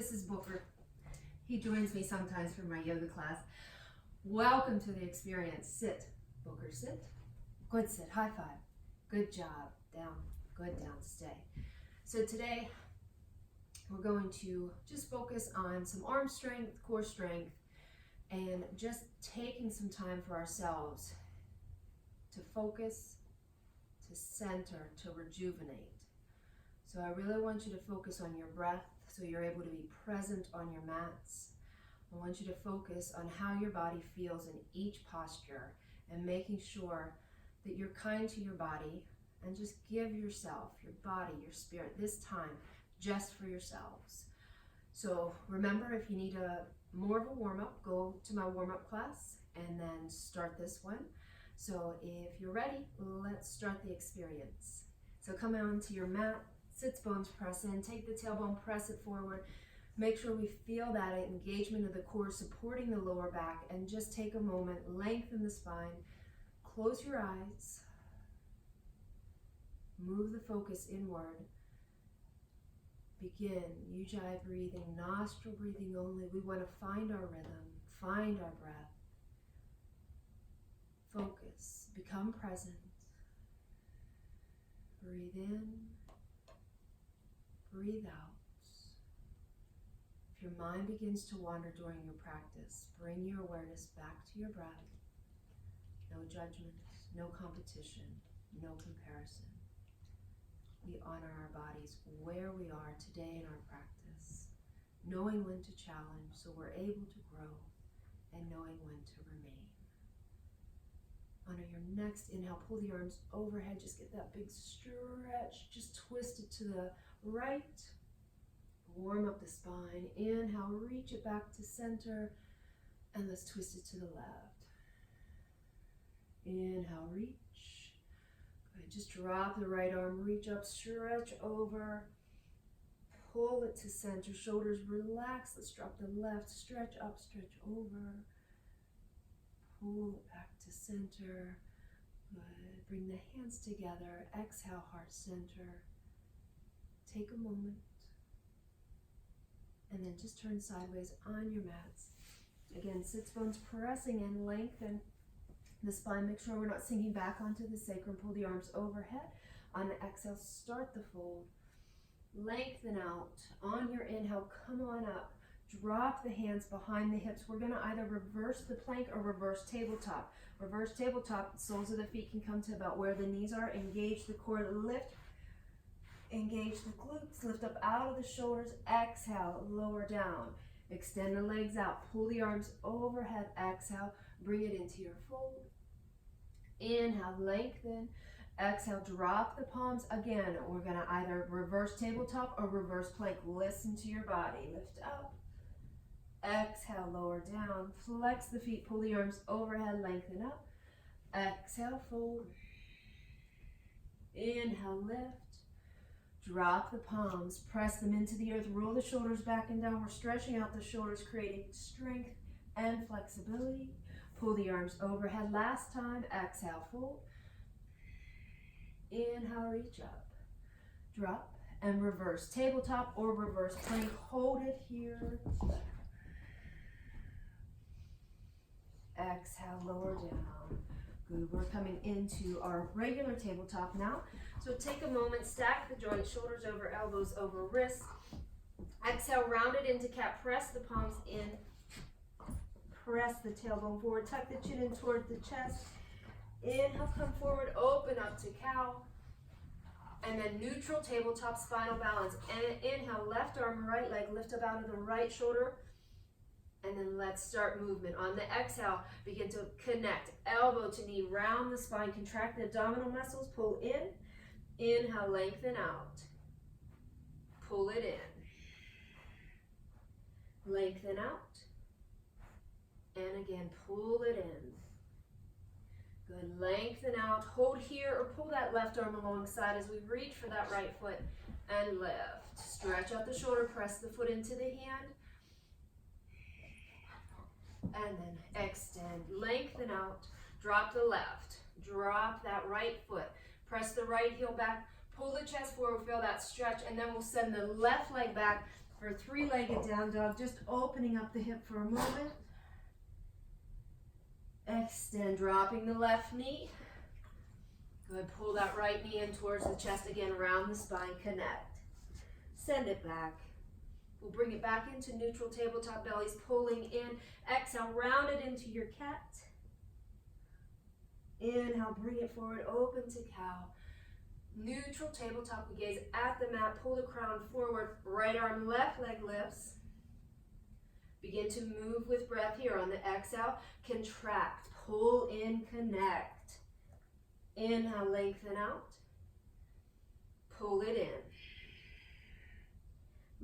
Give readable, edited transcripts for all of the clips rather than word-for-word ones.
this is Booker. He joins me sometimes for my yoga class. Welcome to the experience. Sit, Booker, sit. Good sit, high five. Good job, down, good down, stay. So today, we're going to just focus on some arm strength, core strength, and just taking some time for ourselves to focus, to center, to rejuvenate. So I really want you to focus on your breath so you're able to be present on your mats. I want you to focus on how your body feels in each posture and making sure that you're kind to your body and just give yourself, your body, your spirit, this time just for yourselves. So remember, if you need more of a warm-up, go to my warm-up class and then start this one. So if you're ready, let's start the experience. So come on to your mat, sits bones press in, take the tailbone, press it forward. Make sure we feel that engagement of the core supporting the lower back, and just take a moment, lengthen the spine, close your eyes, move the focus inward. Begin Ujjayi breathing, nostril breathing only. We want to find our rhythm, find our breath. Focus, become present. Breathe in, breathe out. If your mind begins to wander during your practice, bring your awareness back to your breath. No judgment, no competition, no comparison. We honor our bodies where we are today in our practice, knowing when to challenge so we're able to grow, and knowing when to remain. On your next inhale, pull the arms overhead, just get that big stretch, just twist it to the right. Warm up the spine. Inhale, reach it back to center, and let's twist it to the left. Inhale, reach. Good. Just drop the right arm, reach up, stretch over, pull it to center, shoulders relax. Let's drop the left, stretch up, stretch over, pull it back to center. Good. Bring the hands together, exhale, heart center. Take a moment. And then just turn sideways on your mats. Again, sits bones pressing in, lengthen the spine. Make sure we're not sinking back onto the sacrum. Pull the arms overhead. On the exhale, start the fold. Lengthen out. On your inhale, come on up. Drop the hands behind the hips. We're going to either reverse the plank or reverse tabletop. Reverse tabletop, the soles of the feet can come to about where the knees are. Engage the core, lift. Engage the glutes, lift up out of the shoulders, exhale, lower down. Extend the legs out, pull the arms overhead, exhale, bring it into your fold. Inhale, lengthen, exhale, drop the palms. Again, we're going to either reverse tabletop or reverse plank. Listen to your body, lift up, exhale, lower down, flex the feet, pull the arms overhead, lengthen up, exhale, fold. Inhale, lift. Drop the palms, press them into the earth, roll the shoulders back and down. We're stretching out the shoulders, creating strength and flexibility. Pull the arms overhead. Last time, exhale, fold. Inhale, reach up. Drop and reverse tabletop or reverse plank. Hold it here. Exhale, lower down. Good. We're coming into our regular tabletop now. So take a moment, stack the joints, shoulders over, elbows over, wrists. Exhale, round it into cat. Press the palms in. Press the tailbone forward. Tuck the chin in toward the chest. Inhale, come forward, open up to cow. And then neutral tabletop, spinal balance. And inhale, left arm, right leg, lift up out of the right shoulder. And then let's start movement. On the exhale, begin to connect. Elbow to knee, round the spine, contract the abdominal muscles, pull in. Inhale, lengthen out. Pull it in. Lengthen out. And again, pull it in. Good, lengthen out. Hold here or pull that left arm alongside as we reach for that right foot and lift. Stretch out the shoulder, press the foot into the hand. And then extend, lengthen out, drop the left, drop that right foot, press the right heel back, pull the chest forward, feel that stretch, and then we'll send the left leg back, For three-legged down dog, just opening up the hip for a moment. Extend, dropping the left knee. Good, pull that right knee in towards the chest again, round the spine, connect. Send it back. We'll bring it back into neutral tabletop bellies, pulling in. Exhale, round it into your cat. Inhale, bring it forward, open to cow. Neutral tabletop, we gaze at the mat, pull the crown forward, right arm, left leg lifts. Begin to move with breath here on the exhale. Contract, pull in, connect. Inhale, lengthen out. Pull it in.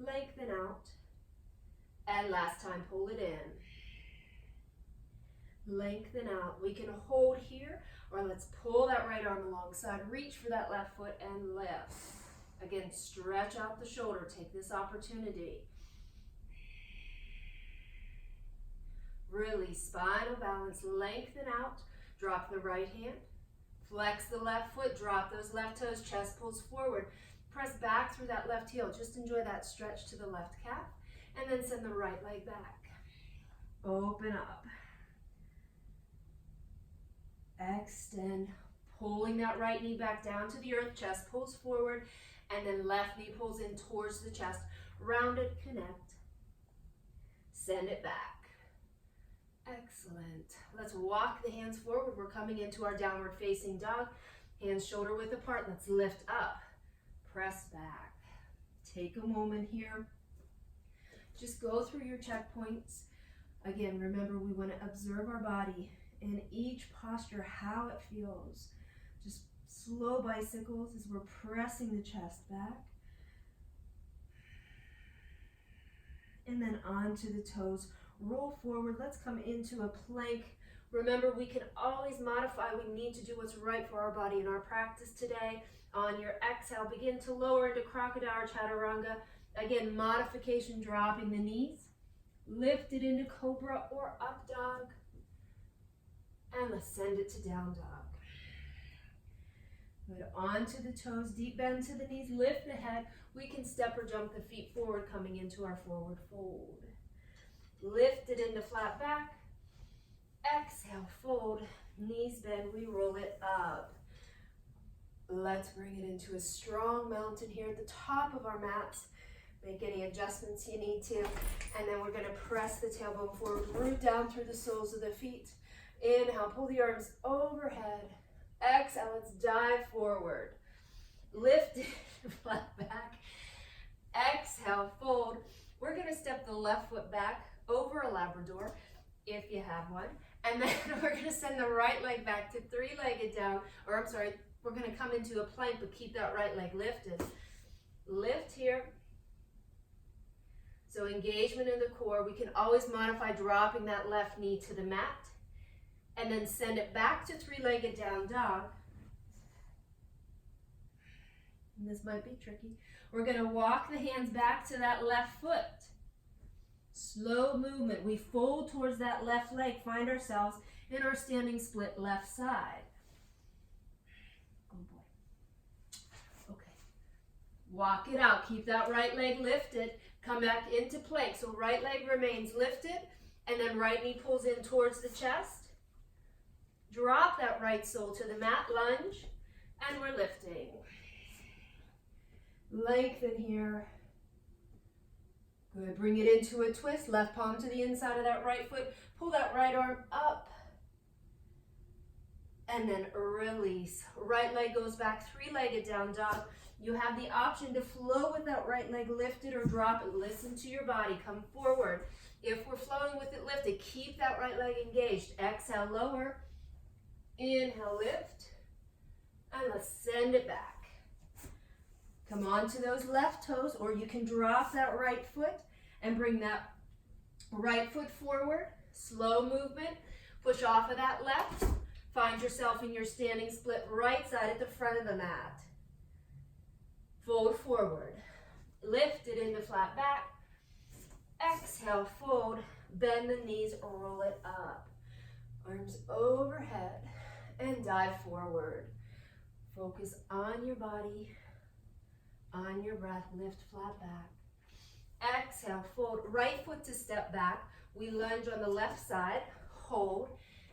Lengthen out. And last time, pull it in. Lengthen out. We can hold here, or let's pull that right arm alongside. Reach for that left foot and lift. Again, stretch out the shoulder. Take this opportunity. Release spinal balance. Lengthen out. Drop the right hand. Flex the left foot. Drop those left toes. Chest pulls forward. Press back through that left heel. Just enjoy that stretch to the left calf. And then send the right leg back. Open up. Extend. Pulling that right knee back down to the earth. Chest pulls forward. And then left knee pulls in towards the chest. Round it, connect. Send it back. Excellent. Let's walk the hands forward. We're coming into our downward facing dog. Hands shoulder width apart. Let's lift up. Press back. Take a moment here. Just go through your checkpoints. Again, remember we want to observe our body in each posture, how it feels. Just slow bicycles as we're pressing the chest back. And then onto the toes. Roll forward. Let's come into a plank. Remember, we can always modify. We need to do what's right for our body in our practice today. On your exhale, begin to lower into crocodile or chaturanga. Again, modification, dropping the knees. Lift it into cobra or up dog. And let's send it to down dog. Good. Onto the toes, deep bend to the knees. Lift the head. We can step or jump the feet forward, coming into our forward fold. Lift it into flat back. Exhale, fold. Knees bend, we roll it up. Let's bring it into a strong mountain here at the top of our mats. Make any adjustments you need to. And then we're going to press the tailbone forward, root down through the soles of the feet. Inhale, pull the arms overhead. Exhale, let's dive forward. Lift it, flat back. Exhale, fold. We're going to step the left foot back over a Labrador, if you have one. And then we're going to send the right leg back to three-legged down, or I'm sorry, we're going to come into a plank, but keep that right leg lifted. Lift here. So engagement in the core. We can always modify dropping that left knee to the mat, and then send it back to three-legged down dog. And this might be tricky. We're going to walk the hands back to that left foot. Slow movement. We fold towards that left leg. Find ourselves in our standing split left side. Oh boy. Okay. Walk it out. Keep that right leg lifted. Come back into plank. So right leg remains lifted, and then right knee pulls in towards the chest. Drop that right sole to the mat. Lunge, and we're lifting. Lengthen here. Good. Bring it into a twist. Left palm to the inside of that right foot. Pull that right arm up. And then release. Right leg goes back, three-legged down dog. You have the option to flow with that right leg lifted or drop it. Listen to your body. Come forward. If we're flowing with it lifted, keep that right leg engaged. Exhale, lower. Inhale, lift. And let's send it back. Come on to those left toes, or you can drop that right foot and bring that right foot forward. Slow movement. Push off of that left. Find yourself in your standing split right side at the front of the mat. Fold forward. Lift it into flat back. Exhale, fold. Bend the knees, roll it up. Arms overhead and dive forward. Focus on your body. On your breath, lift flat back. Exhale, fold. Right foot to step back. We lunge on the left side, hold,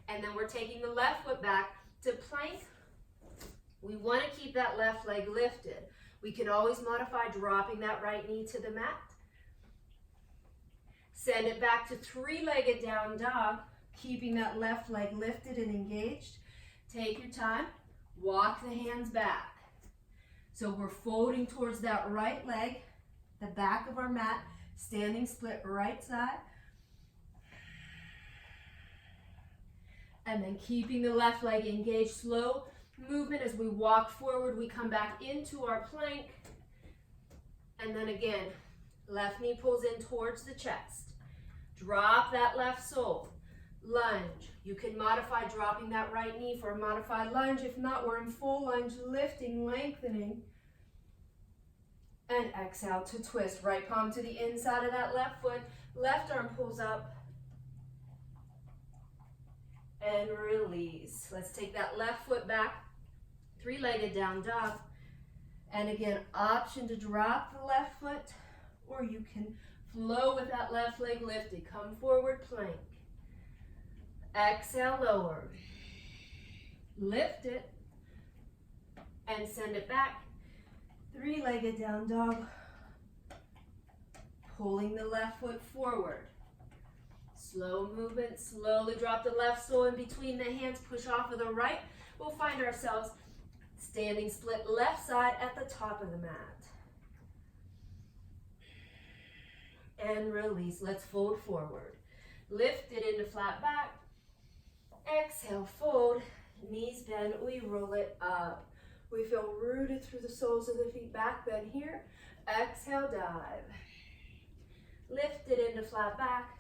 and then we're taking the left foot back to plank. We want to keep that left leg lifted. We can always modify dropping that right knee to the mat. Send it back to three-legged down dog, keeping that left leg lifted and engaged. Take your time, walk the hands back. So we're folding towards that right leg, the back of our mat, standing split right side. And then keeping the left leg engaged, slow movement as we walk forward, we come back into our plank. And then again, left knee pulls in towards the chest. Drop that left sole. Lunge. You can modify dropping that right knee for a modified lunge. If not, we're in full lunge, lifting, lengthening. And exhale to twist. Right palm to the inside of that left foot. Left arm pulls up. And release. Let's take that left foot back. Three-legged down dog. And again, option to drop the left foot, or you can flow with that left leg lifted. Come forward, plank. Exhale, lower. Lift it and send it back. Three-legged down dog. Pulling the left foot forward. Slow movement, slowly drop the left sole in between the hands, push off of the right. We'll find ourselves standing split left side at the top of the mat. And release. Let's fold forward. Lift it into flat back. Exhale, fold. Knees bend. We roll it up. We feel rooted through the soles of the feet. Back bend here. Exhale, dive. Lift it into flat back.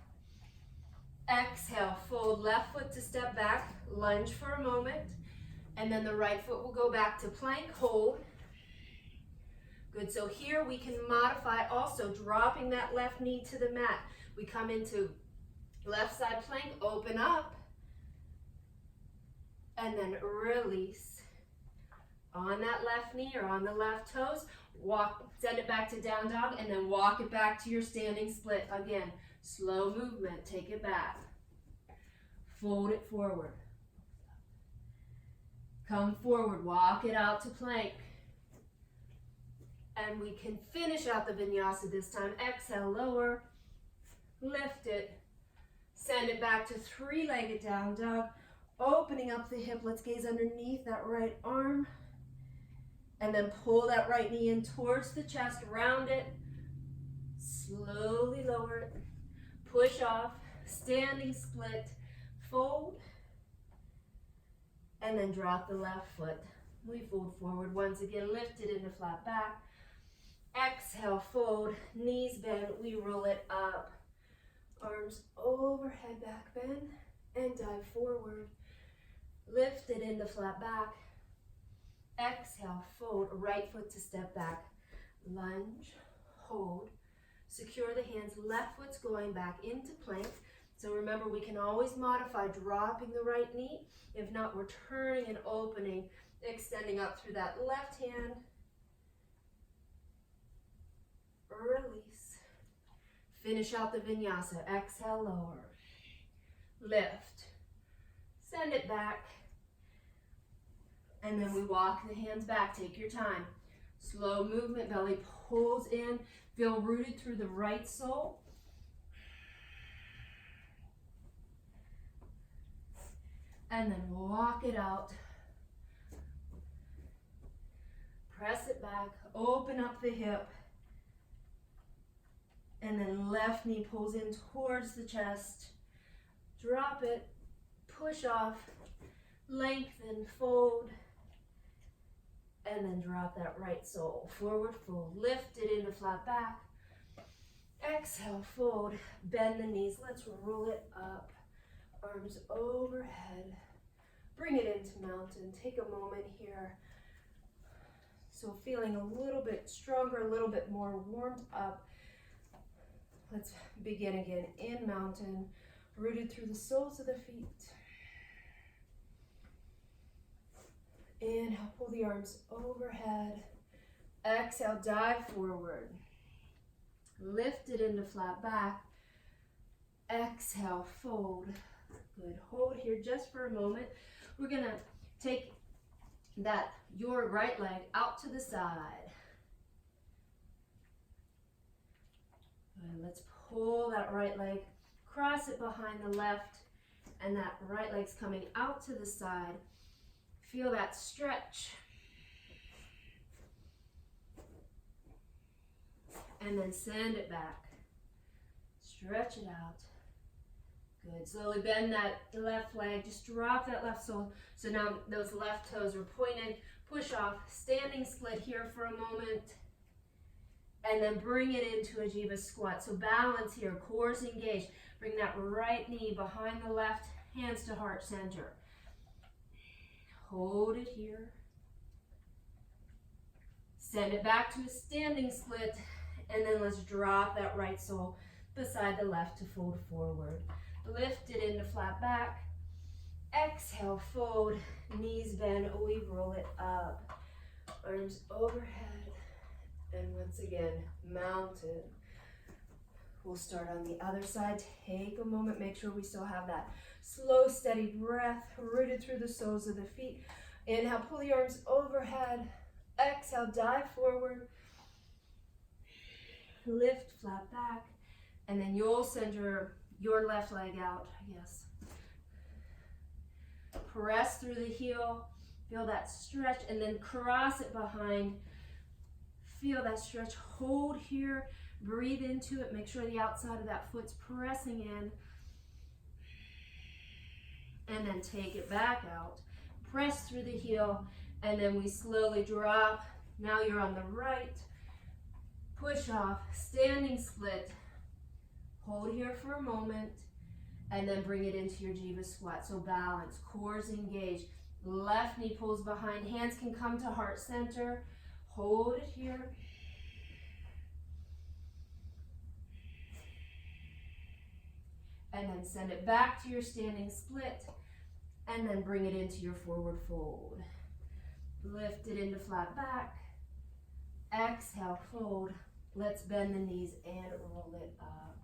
Exhale, fold. Left foot to step back. Lunge for a moment. And then the right foot will go back to plank. Hold. Good, so here we can modify also dropping that left knee to the mat. We come into left side plank, open up, and then release. On that left knee or on the left toes, walk, send it back to down dog, and then walk it back to your standing split. Again, slow movement, take it back. Fold it forward. Come forward, walk it out to plank. And we can finish out the vinyasa this time. Exhale, lower, lift it, send it back to three-legged down dog, opening up the hip. Let's gaze underneath that right arm. And then pull that right knee in towards the chest, round it, slowly lower it, push off, standing split, fold, and then drop the left foot. We fold forward once again, lift it into flat back. Exhale, fold, knees bend, we roll it up. Arms overhead, back bend, and dive forward. Lift it into flat back. Exhale, fold, right foot to step back. Lunge, hold, secure the hands, left foot's going back into plank. So remember, we can always modify dropping the right knee. If not, we're turning and opening, extending up through that left hand. Release. Finish out the vinyasa. Exhale, lower. Lift. Send it back. And then we walk the hands back. Take your time. Slow movement. Belly pulls in. Feel rooted through the right sole. And then walk it out. Press it back. Open up the hip. And then left knee pulls in towards the chest. Drop it. Push off. Lengthen. Fold. And then drop that right sole. Forward fold. Lift it into flat back. Exhale, fold. Bend the knees. Let's roll it up. Arms overhead. Bring it into mountain. Take a moment here. So feeling a little bit stronger, a little bit more warmed up. Let's begin again in mountain, rooted through the soles of the feet. Inhale, pull the arms overhead. Exhale, dive forward. Lift it into flat back. Exhale, fold. Good. Hold here just for a moment. We're going to take your right leg out to the side. Good. Let's pull that right leg, cross it behind the left, and that right leg's coming out to the side. Feel that stretch. And then send it back. Stretch it out. Good. Slowly bend that left leg. Just drop that left sole. So now those left toes are pointed. Push off. Standing split here for a moment. And then bring it into a jiva squat. So balance here. Cores engaged. Bring that right knee behind the left. Hands to heart center. Hold it here. Send it back to a standing split. And then let's drop that right sole beside the left to fold forward. Lift it into flat back. Exhale, fold. Knees bend. We roll it up. Arms overhead. And once again, mountain. We'll start on the other side. Take a moment. Make sure we still have that slow, steady breath rooted through the soles of the feet. Inhale, pull the arms overhead. Exhale, dive forward. Lift, flat back, and then you'll send your left leg out. Yes. Press through the heel. Feel that stretch, and then cross it behind. Feel that stretch. Hold here. Breathe into it. Make sure the outside of that foot's pressing in. And then take it back out. Press through the heel, and then we slowly drop. Now you're on the right. Push off, standing split. Hold here for a moment, and then bring it into your jiva squat. So balance, cores engaged. Left knee pulls behind. Hands can come to heart center. Hold it here. And then send it back to your standing split, and then bring it into your forward fold. Lift it into flat back. Exhale, fold. Let's bend the knees and roll it up.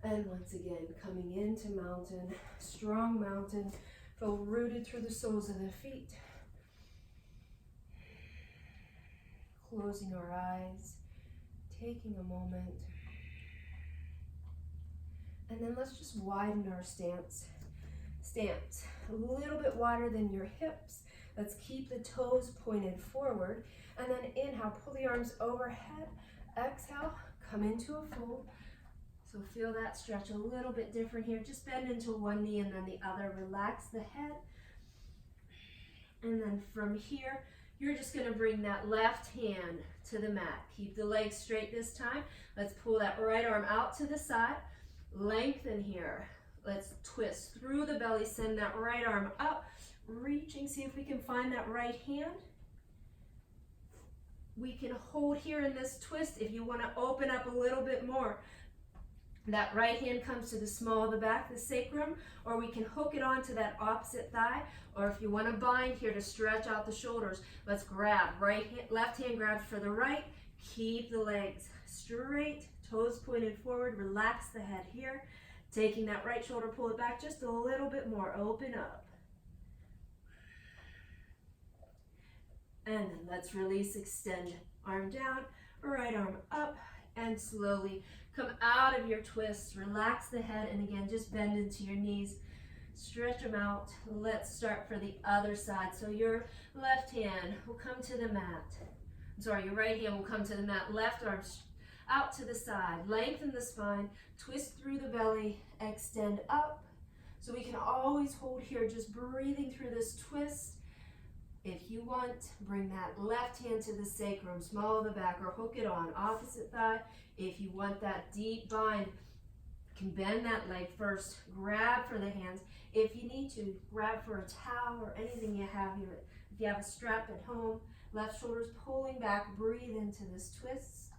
And once again, coming into mountain, strong mountain. Feel rooted through the soles of the feet. Closing our eyes, taking a moment. And then let's just widen our stance. Stance a little bit wider than your hips. Let's keep the toes pointed forward. And then inhale, pull the arms overhead. Exhale, come into a fold. So feel that stretch a little bit different here. Just bend into one knee and then the other. Relax the head. And then from here, you're just going to bring that left hand to the mat. Keep the legs straight this time. Let's pull that right arm out to the side. Lengthen here. Let's twist through the belly. Send that right arm up. Reaching. See if we can find that right hand. We can hold here in this twist if you want to open up a little bit more. That right hand comes to the small of the back, the sacrum, or we can hook it onto that opposite thigh, or if you want to bind here to stretch out the shoulders, let's grab. Left hand grabs for the right. Keep the legs straight, toes pointed forward. Relax the head here. Taking that right shoulder, pull it back just a little bit more. Open up. And then let's release, extend, arm down, right arm up, and slowly come out of your twist. Relax the head, and again, just bend into your knees. Stretch them out. Let's start for the other side. So your left hand will come to the mat. Your right hand will come to the mat. Left arm out to the side. Lengthen the spine. Twist through the belly. Extend up. So we can always hold here, just breathing through this twist. If you want, bring that left hand to the sacrum, small of the back, or hook it on opposite thigh. If you want that deep bind, you can bend that leg first, grab for the hands. If you need to, grab for a towel or anything you have here. If you have a strap at home, left shoulder's pulling back, breathe into this twist.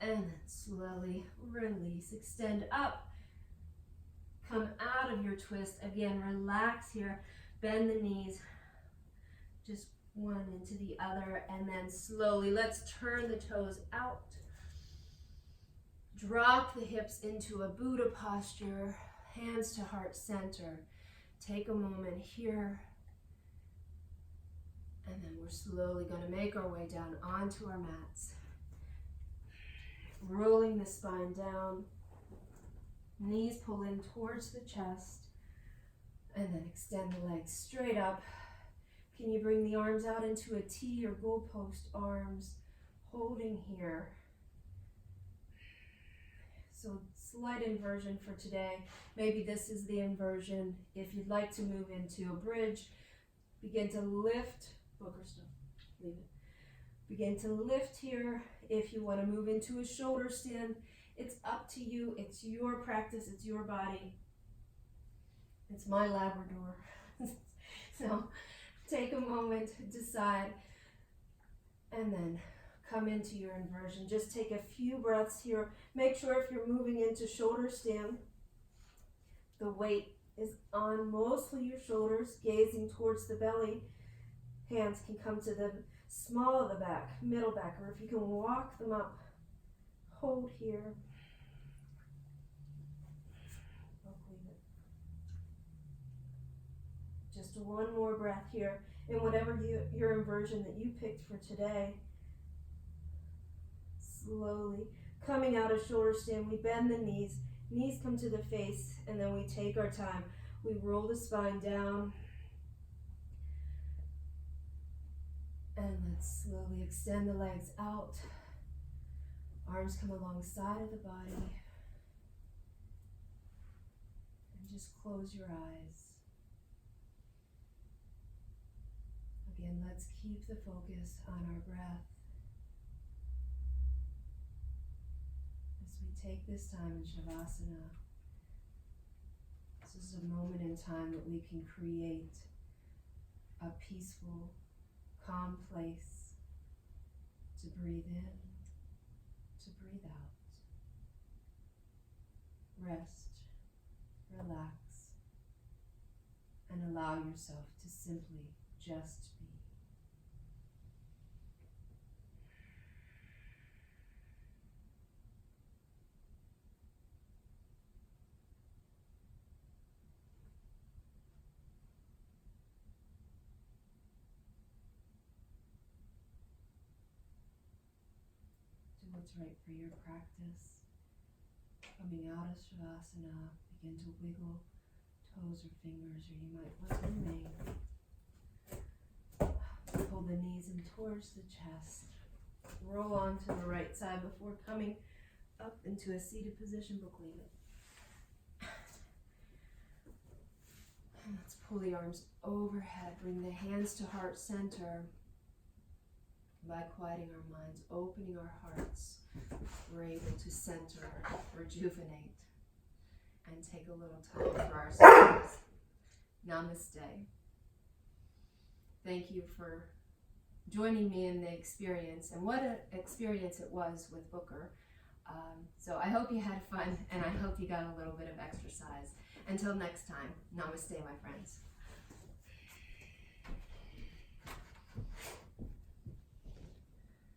And then slowly release, extend up. Come out of your twist. Again, relax here. Bend the knees. Just One into the other, and then slowly let's turn the toes out. Drop the hips into a Buddha posture, hands to heart center. Take a moment here, and then we're slowly going to make our way down onto our mats. Rolling the spine down, knees pull in towards the chest, and then extend the legs straight up. Can you bring the arms out into a T or goalpost arms, holding here? So slight inversion for today. Maybe this is the inversion. If you'd like to move into a bridge, begin to lift. Booker still, leave it. Begin to lift here. If you want to move into a shoulder stand, it's up to you. It's your practice. It's your body. It's my Labrador. So take a moment, decide, and then come into your inversion. Just take a few breaths here. Make sure if you're moving into shoulder stand, the weight is on mostly your shoulders, gazing towards the belly. Hands can come to the small of the back, middle back, or if you can walk them up, hold here. Just one more breath here in whatever your inversion that you picked for today. Slowly coming out of shoulder stand, we bend the knees. Knees come to the face, and then we take our time. We roll the spine down. And let's slowly extend the legs out. Arms come alongside of the body. And just close your eyes. Again, let's keep the focus on our breath. As we take this time in Shavasana, this is a moment in time that we can create a peaceful, calm place to breathe in, to breathe out. Rest, relax, and allow yourself to simply just be. What's right for your practice. Coming out of Shavasana, begin to wiggle toes or fingers, or you might want to remain. Pull the knees in towards the chest. Roll on to the right side before coming up into a seated position. Book leave it. And let's pull the arms overhead. Bring the hands to heart center. By quieting our minds, opening our hearts, we're able to center, rejuvenate, and take a little time for ourselves. Namaste. Thank you for joining me in the experience, and what an experience it was with Booker. So I hope you had fun, and I hope you got a little bit of exercise. Until next time, namaste, my friends.